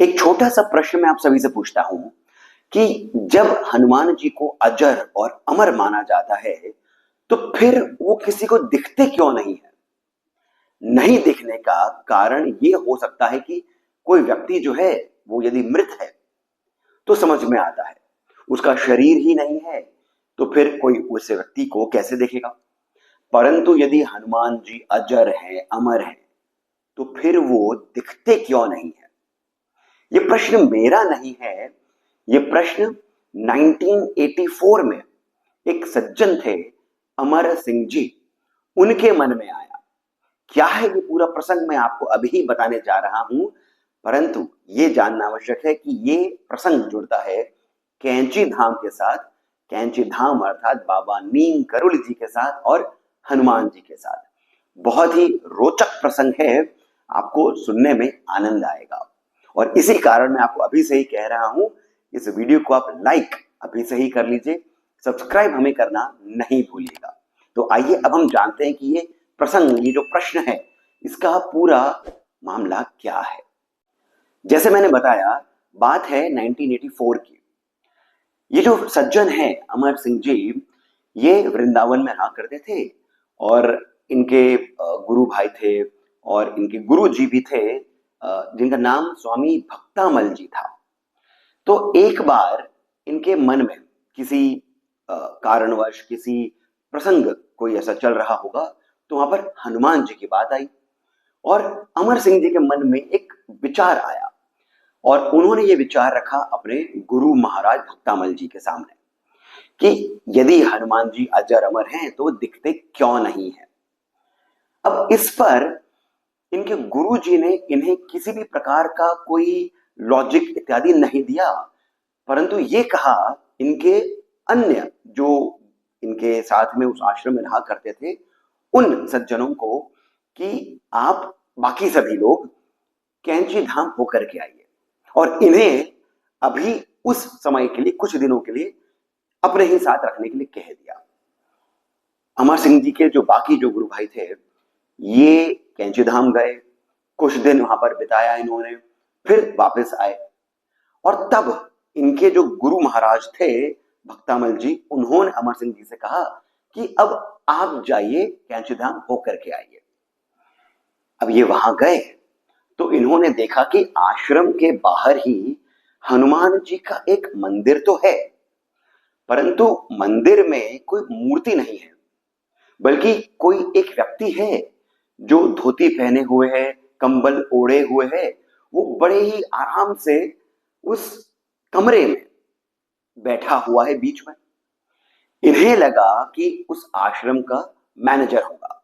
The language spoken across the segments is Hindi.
एक छोटा सा प्रश्न मैं आप सभी से पूछता हूं कि जब हनुमान जी को अजर और अमर माना जाता है तो फिर वो किसी को दिखते क्यों नहीं है? नहीं दिखने का कारण ये हो सकता है कि कोई व्यक्ति जो है वो यदि मृत है तो समझ में आता है, उसका शरीर ही नहीं है तो फिर कोई उस व्यक्ति को कैसे देखेगा। परंतु यदि हनुमान जी अजर है, अमर है, तो फिर वो दिखते क्यों नहीं है? ये प्रश्न मेरा नहीं है, ये प्रश्न 1984 में एक सज्जन थे अमर सिंह जी, उनके मन में आया। क्या है ये पूरा प्रसंग मैं आपको अभी बताने जा रहा हूं, परंतु ये जानना आवश्यक है कि ये प्रसंग जुड़ता है कैंची धाम के साथ। कैंची धाम अर्थात बाबा नीम करोली जी के साथ और हनुमान जी के साथ। बहुत ही रोचक प्रसंग है, आपको सुनने में आनंद आएगा और इसी कारण मैं आपको अभी से ही कह रहा हूं, इस वीडियो को आप लाइक अभी से ही कर लीजिए, सब्सक्राइब हमें करना नहीं भूलिएगा। तो आइए अब हम जानते हैं कि ये प्रसंग, ये जो प्रश्न है, इसका पूरा मामला क्या है। जैसे मैंने बताया, बात है 1984 की। ये जो सज्जन है अमर सिंह जी, ये वृंदावन में रहा करते थे और इनके गुरु भाई थे और इनके गुरु जी भी थे, जिनका नाम स्वामी भक्तामल जी था। तो एक बार इनके मन में किसी कारणवश, किसी प्रसंग कोई ऐसा चल रहा होगा, तो वहां पर हनुमान जी की बात आई और अमर सिंह जी के मन में एक विचार आया और उन्होंने ये विचार रखा अपने गुरु महाराज भक्तामल जी के सामने कि यदि हनुमान जी अजर अमर हैं तो दिखते क्यों नहीं है। अब इस पर इनके गुरु जी ने इन्हें किसी भी प्रकार का कोई लॉजिक इत्यादि नहीं दिया, परंतु ये कहा इनके अन्य जो इनके साथ में उस आश्रम में रहा करते थे उन सज्जनों को कि आप बाकी सभी लोग कैंची धाम होकर के आइए और इन्हें अभी उस समय के लिए, कुछ दिनों के लिए अपने ही साथ रखने के लिए कह दिया। अमर सिंह जी के जो बाकी जो गुरु भाई थे, ये कैंची धाम गए, कुछ दिन वहां पर बिताया इन्होंने, फिर वापस आए और तब इनके जो गुरु महाराज थे भक्तामल जी, उन्होंने अमर सिंह जी से कहा कि अब आप जाइए कैंची धाम होकर के आइए। अब ये वहां गए तो इन्होंने देखा कि आश्रम के बाहर ही हनुमान जी का एक मंदिर तो है, परंतु मंदिर में कोई मूर्ति नहीं है, बल्कि कोई एक व्यक्ति है जो धोती पहने हुए है, कंबल ओढ़े हुए है। वो बड़े ही आराम से उस कमरे में बैठा हुआ है बीच में। इन्हें लगा कि उस आश्रम का मैनेजर होगा,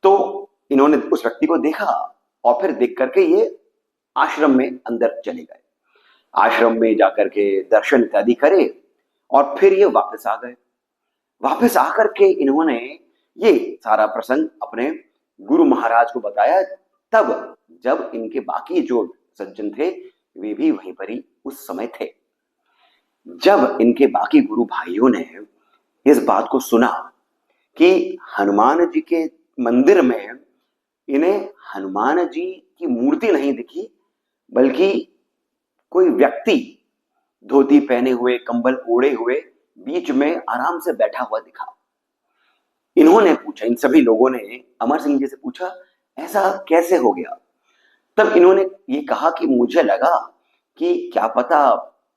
तो इन्होंने उस व्यक्ति को देखा और फिर देख करके ये आश्रम में अंदर चले गए। आश्रम में जाकर के दर्शन इत्यादि करे और फिर ये वापस आ गए। वापस आकर के इन्होंने ये सारा प्रसंग अपने गुरु महाराज को बताया, तब जब इनके बाकी जो सज्जन थे वे भी वहीं पर ही उस समय थे। जब इनके बाकी गुरु भाइयों ने इस बात को सुना कि हनुमान जी के मंदिर में इन्हें हनुमान जी की मूर्ति नहीं दिखी, बल्कि कोई व्यक्ति धोती पहने हुए, कंबल ओढ़े हुए बीच में आराम से बैठा हुआ दिखा। इन्होंने पूछा, इन सभी लोगों ने अमर सिंह जी से पूछा, ऐसा कैसे हो गया? तब इन्होंने ये कहा कि मुझे लगा कि क्या पता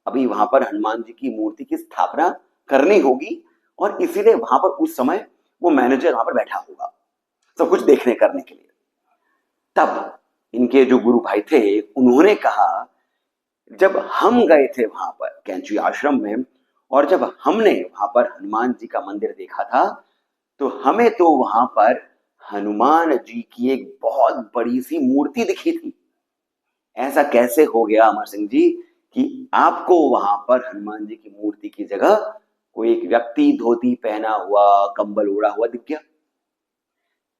अभी वहां पर हनुमान जी की मूर्ति की स्थापना करनी होगी और इसीलिए वहां पर उस समय वो मैनेजर वहां पर बैठा होगा सब कुछ देखने करने के लिए। तब इनके जो गुरु भाई थे उन्होंने कहा, जब हम गए थे वहां पर कैंची आश्रम में और जब हमने वहां पर हनुमान जी का मंदिर देखा था, तो हमें तो वहां पर हनुमान जी की एक बहुत बड़ी सी मूर्ति दिखी थी। ऐसा कैसे हो गया अमर सिंह जी कि आपको वहां पर हनुमान जी की मूर्ति की जगह कोई एक व्यक्ति धोती पहना हुआ, कंबल ओढ़ा हुआ दिख गया?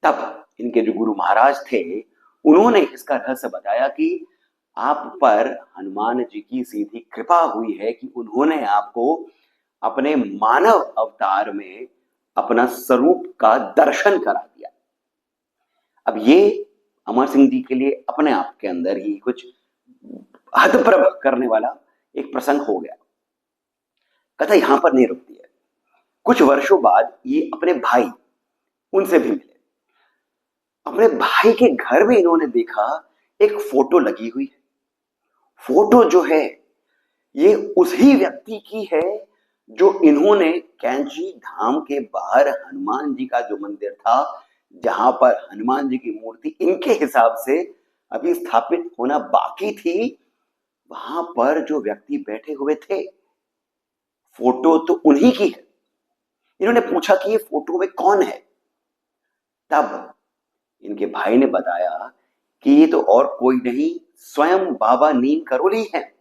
तब इनके जो गुरु महाराज थे उन्होंने इसका रहस्य बताया कि आप पर हनुमान जी की सीधी कृपा हुई है कि उन्होंने आपको अपने मानव अवतार में अपना स्वरूप का दर्शन करा दिया। अब ये अमर सिंह जी के लिए अपने आप के अंदर ही कुछ हतप्रभ करने वाला एक प्रसंग हो गया। कथा यहां पर नहीं रुकती है। कुछ वर्षों बाद ये अपने भाई, उनसे भी मिले। अपने भाई के घर में इन्होंने देखा एक फोटो लगी हुई है। फोटो जो है ये उसी व्यक्ति की है जो इन्होंने कैंची धाम के बाहर हनुमान जी का जो मंदिर था, जहां पर हनुमान जी की मूर्ति इनके हिसाब से अभी स्थापित होना बाकी थी, वहां पर जो व्यक्ति बैठे हुए थे, फोटो तो उन्हीं की है। इन्होंने पूछा कि ये फोटो में कौन है। तब इनके भाई ने बताया कि ये तो और कोई नहीं, स्वयं बाबा नीम करोली है।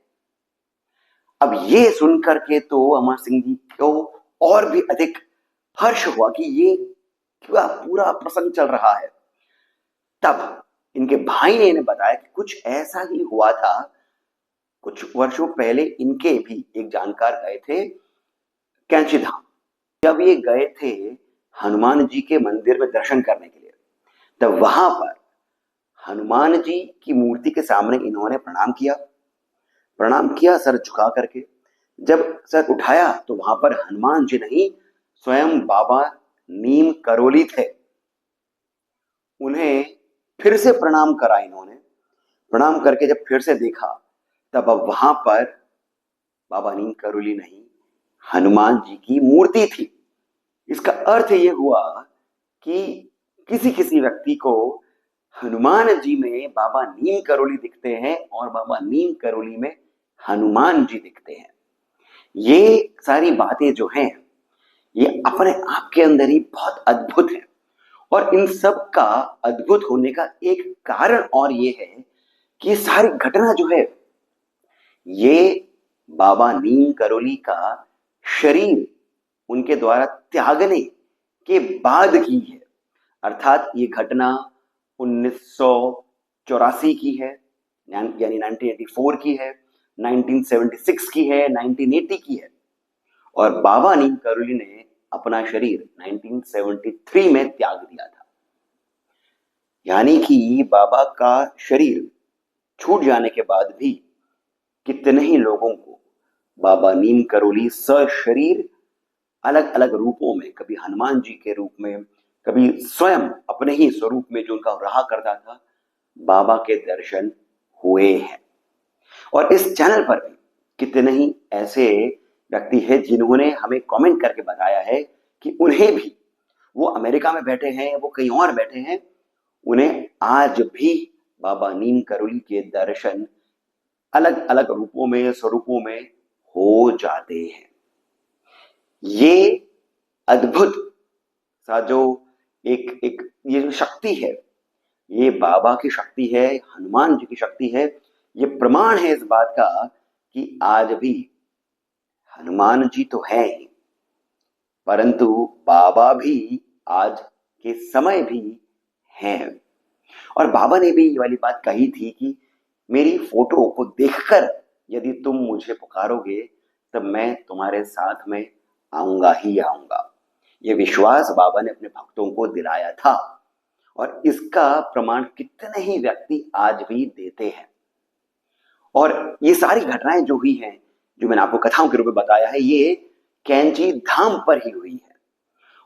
अब ये सुनकर के तो अमर सिंह जी को और भी अधिक हर्ष हुआ कि ये क्या पूरा प्रसंग चल रहा है। तब इनके भाई ने इन्हें बताया कि कुछ ऐसा ही हुआ था। कुछ वर्षों पहले इनके भी एक जानकार गए थे कैंची धाम। जब ये गए थे हनुमान जी के मंदिर में दर्शन करने के लिए, तब वहां पर हनुमान जी की मूर्ति के सामने इन्होंने प्रणाम किया सर झुका करके। जब सर उठाया तो वहां पर हनुमान जी नहीं, स्वयं बाबा नीम करोली थे। उन्हें फिर से प्रणाम करा इन्होंने। प्रणाम करके जब फिर से देखा, तब अब वहां पर बाबा नीम करोली नहीं, हनुमान जी की मूर्ति थी। इसका अर्थ ये हुआ कि किसी किसी व्यक्ति को हनुमान जी में बाबा नीम करोली दिखते हैं और बाबा नीम करोली में हनुमान जी दिखते हैं। ये सारी बातें जो हैं ये अपने आप के अंदर ही बहुत अद्भुत है। और इन सब का अद्भुत होने का एक कारण और ये है कि ये सारी घटना जो है ये बाबा नीम करोली का शरीर उनके द्वारा त्यागने के बाद की है। अर्थात ये घटना 1984 की है, यानी 1984 की है, 1976 की है, 1980 की है। और बाबा नीम करोली ने अपना शरीर 1973 में त्याग दिया था। यानी कि बाबा का शरीर छूट जाने के बाद भी कितने ही लोगों को बाबा नीम करोली सशरीर अलग अलग रूपों में, कभी हनुमान जी के रूप में, कभी स्वयं अपने ही स्वरूप में जो उनका रहा करता था, बाबा के दर्शन हुए हैं। और इस चैनल पर भी कितने ही ऐसे व्यक्ति हैं जिन्होंने हमें कमेंट करके बताया है कि उन्हें भी, वो अमेरिका में बैठे हैं, वो कहीं और बैठे हैं, उन्हें आज भी बाबा नीम करोली के दर्शन अलग अलग रूपों में, स्वरूपों में हो जाते हैं। ये अद्भुत सा जो एक एक ये जो शक्ति है, ये बाबा की शक्ति है, हनुमान जी की शक्ति है। ये प्रमाण है इस बात का कि आज भी हनुमान जी तो हैं ही, परंतु बाबा भी आज के समय भी हैं। और बाबा ने भी ये वाली बात कही थी कि मेरी फोटो को देखकर यदि तुम मुझे पुकारोगे तब मैं तुम्हारे साथ में आऊंगा ही आऊंगा। ये विश्वास बाबा ने अपने भक्तों को दिलाया था और इसका प्रमाण कितने ही व्यक्ति आज भी देते हैं। और ये सारी घटनाएं जो हुई हैं, जो मैंने आपको कथाओं के रूप में बताया है, ये कैंची धाम पर ही हुई है।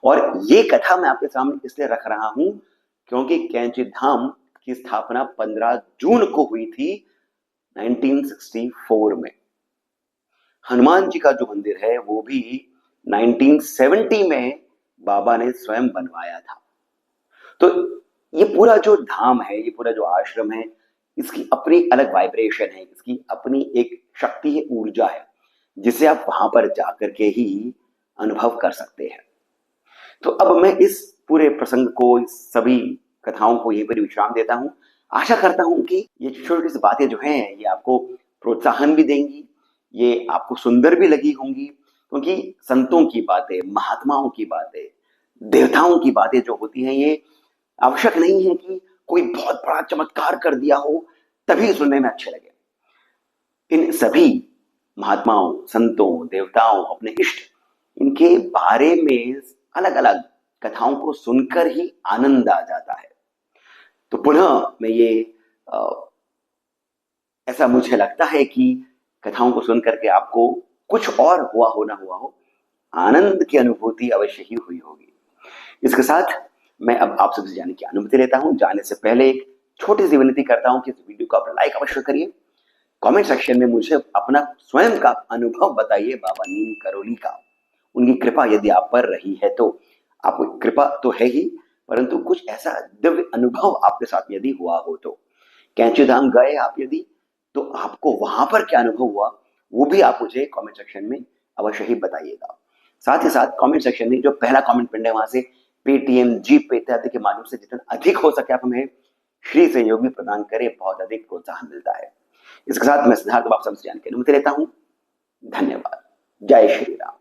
और ये कथा मैं आपके सामने इसलिए रख रहा हूं क्योंकि कैंची धाम की स्थापना 15 जून को हुई थी 1964 में। हनुमान जी का जो मंदिर है वो भी 1970 में बाबा ने स्वयं बनवाया था। तो ये पूरा जो धाम है, ये पूरा जो आश्रम है, इसकी अपनी अलग वाइब्रेशन है, इसकी अपनी एक शक्ति है, ऊर्जा है, जिसे आप वहां पर जाकर के ही अनुभव कर सकते हैं। तो अब मैं इस पूरे प्रसंग को, इस सभी कथाओं को यहीं पर विश्राम देता हूं। आशा करता हूं कि ये छोटी सी बातें जो हैं ये आपको प्रोत्साहन भी देंगी, ये आपको सुंदर भी लगी होंगी, क्योंकि संतों की बातें, महात्माओं की बातें, देवताओं की बातें जो होती हैं, ये आवश्यक नहीं है कि कोई बहुत बड़ा चमत्कार कर दिया हो तभी सुनने में अच्छे लगे। इन सभी महात्माओं, संतों, देवताओं, अपने इष्ट, इनके बारे में अलग अलग कथाओं को सुनकर ही आनंद आ जाता है। तो पुनः मैं ये ऐसा मुझे लगता है कि कथाओं को सुन करके आपको कुछ और हुआ हो ना हुआ हो, आनंद की अनुभूति अवश्य ही हुई होगी। इसके साथ मैं अब आप सबसे जाने की अनुमति लेता हूं। जाने से पहले एक छोटी सी विनती करता हूं कि इस वीडियो को आप लाइक अवश्य करिए। कमेंट सेक्शन में मुझे अपना स्वयं का अनुभव बताइए बाबा नीम करोली का। उनकी कृपा यदि आप पर रही है तो, आपको कृपा तो है ही, परंतु कुछ ऐसा दिव्य अनुभव आपके साथ यदि हुआ हो तो, कैंची धाम गए आप यदि, तो आपको वहां पर क्या अनुभव हुआ वो भी आप मुझे कमेंट सेक्शन में अवश्य ही बताइएगा। साथ ही साथ कमेंट सेक्शन में जो पहला कमेंट पिन है वहां से पेटीएम, जीपे इत्यादि के माध्यम से जितना अधिक हो सके आप हमें श्री सहयोग भी प्रदान करें, बहुत अधिक प्रोत्साहन मिलता है। इसके साथ मैं सिद्धार्थ आप सबसे जानकारी अनुमति लेता हूं। धन्यवाद। जय श्री राम।